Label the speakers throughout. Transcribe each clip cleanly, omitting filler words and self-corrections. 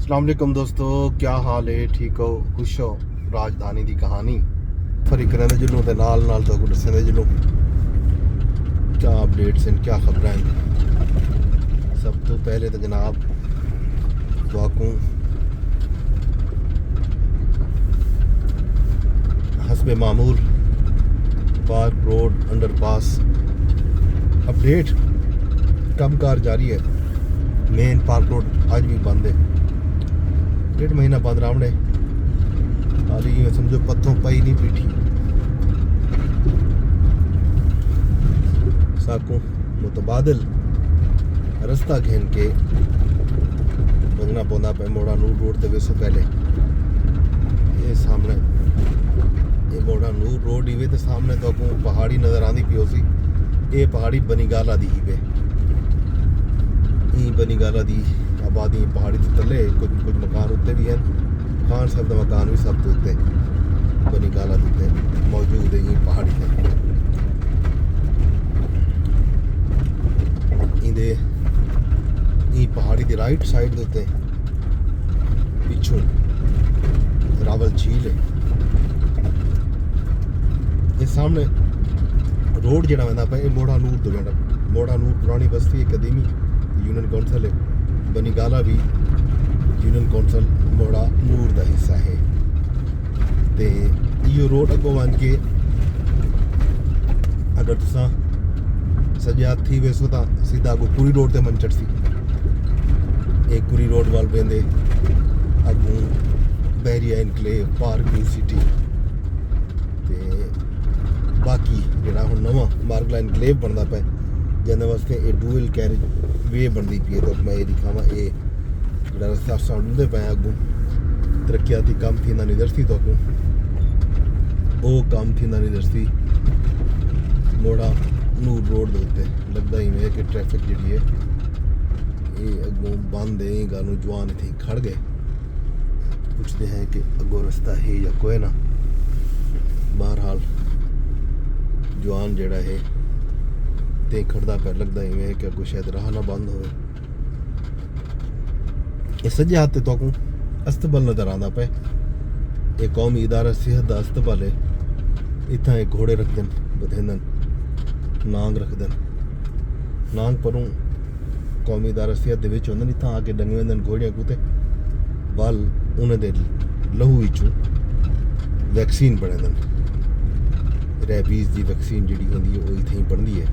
Speaker 1: अस्सलाम वालेकुम दोस्तों, क्या हाल है? ठीक हो, खुश हो? राजधानी की कहानी फरी करें जिन्हों के नाल नाल तो दसें जिन्हों क्या अपडेट्स हैं, क्या खबर हैं। सब तो पहले तो जनाब वाकू हसबे मामूल पार्क रोड अंडरपास अपडेट कम कार जारी है। मेन पार्क रोड आज भी बंद है, 1.5 महीना बंद रावणे हाली में समझो पत्थों पाई नहीं पीठी साकू मुतबादल रास्ता घेन के मंगना पौंदा पे मोड़ा नूर रोड ते वेसो पहले ये सामने ये मोड़ा नूर रोड ही वे ते सामने तो को पहाड़ी नजर आंदी पियो सी। ये पहाड़ी बनीगाला दी ही वे ई बनीगाला दी आबादी पहाड़ी तो तले कुछ मकान उत्ते भी हैं। खान साहब का मकान भी सब उत्ते बनीगाला उत्ते मौजूद है। ये पहाड़ी ते इंदे ई पहाड़ी की राइट साइड उत्ते पिछू रावल झील है। ये सामने रोड जड़ा वह पे मोड़ा नूर तो जाना मोड़ा नूर पुरानी बस्ती है कदीमी यूनियन कौंसल है। बनीगाला भी यूनियन कौंसल मोड़ा नूर का हिस्सा है। तो यो रोड अगों वन के अगर तुसा सजे हाथ थी वेसो तो सीधा अगो कुरी रोड ते मन चढ़सी। एक कुरी रोड वाल पेंदे अगों बैरिया इनकलेव पार्क न्यू सिटी ते बाकी जरा हुण नवा मार्गला इनकलेव बनता पे जिन्हें वास्ते ये डुअल कैरेज वे बनती पी है। तो मैं ये दिखावा ये जो रस्ता साढ़े पे अगू तरक्याती काम थी नहीं दरसी तो अगू वो काम थी नहीं दरसी मोड़ा नूर रोड के उत्ते लगता ही है कि ट्रैफिक जी है ये अगों बंद है। ये गल जवान इतने खड़ गए पूछते हैं कि अगो रास्ता है या कोई ना। बहरहाल जवान जड़ा है ते खड़दा पे लगता ही है कि अगो शायद राह ना बंद हो। सज्जे हाथ तो अस्तबल नजर आता पे एक कौमी इदारा सेहत का अस्तबल है। इतना एक घोड़े रख दिन बधेंदन नांग रख दिन नांग परों कौमी इदारा सेहत के विच होंदन इतना आके डंगवेंदन घोड़ियां कुते वल उन्हें दे लहू विचों वैक्सीन बनेंदन। रैबीज़ की वैक्सीन जी होंगी वो इतने ही बनती है।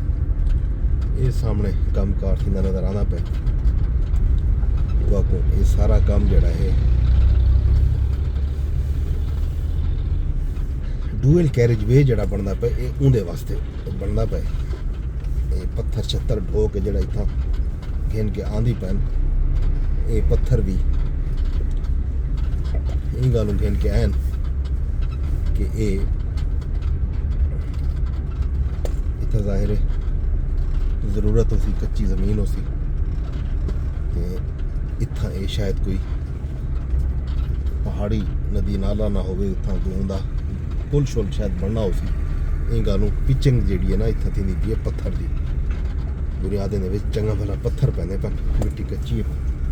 Speaker 1: ये सामने काम कार थी नजर आना पे वाको ये सारा काम जड़ा है डुअल कैरेज वे जड़ा बनता पे ये उनके वास्ते बनता पे। ये पत्थर छत्तर ढो के जड़ा इतना घेन के आंदी पैन ये पत्थर भी इन गलों घेन के आन कि ये इतना जाहिर है जरूरत हो सी कच्ची जमीन हो सी इतना ये शायद कोई पहाड़ी नदी नाला ना हो इतना पुल शुल शायद बनना हो सी। इन गलों पिचिंग जी है ना इतना थी पी है पत्थर की बुनियादें चंगा भला पत्थर पैंदे पैन मिट्टी कच्ची है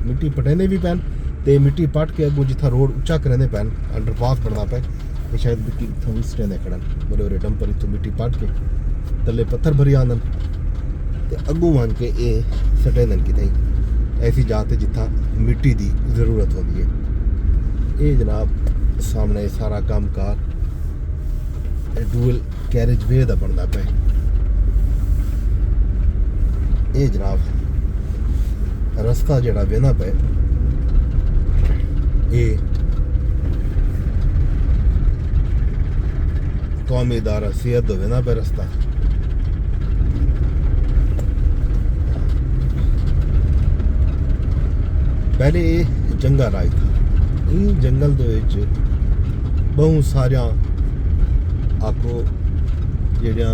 Speaker 1: मिट्टी पटेंदे भी पैन तो मिट्टी पट के अगों जिथा रोड उच्चा करेंदे पैन अंडरपास बनना पे ये शायद मिट्टी इतों भी सटेंदे खड़न बड़े बड़े डंपर इतों मिट्टी पट के तले पत्थर भरी आंदन तो अगों वन के ये सटेंदन कि ऐसी जात है जिथा मिट्टी की जरूरत होती है। ये जनाब सामने सारा काम कार डुअल कैरेज वे का बनता पे। ये जनाब रास्ता जड़ा वेंदा पे ये कौमी इदारा सेहत का वेंदा पे रास्ता। पहले ये जंगल आई था इन जंगल के बहुत सारिया आखो जड़ियाँ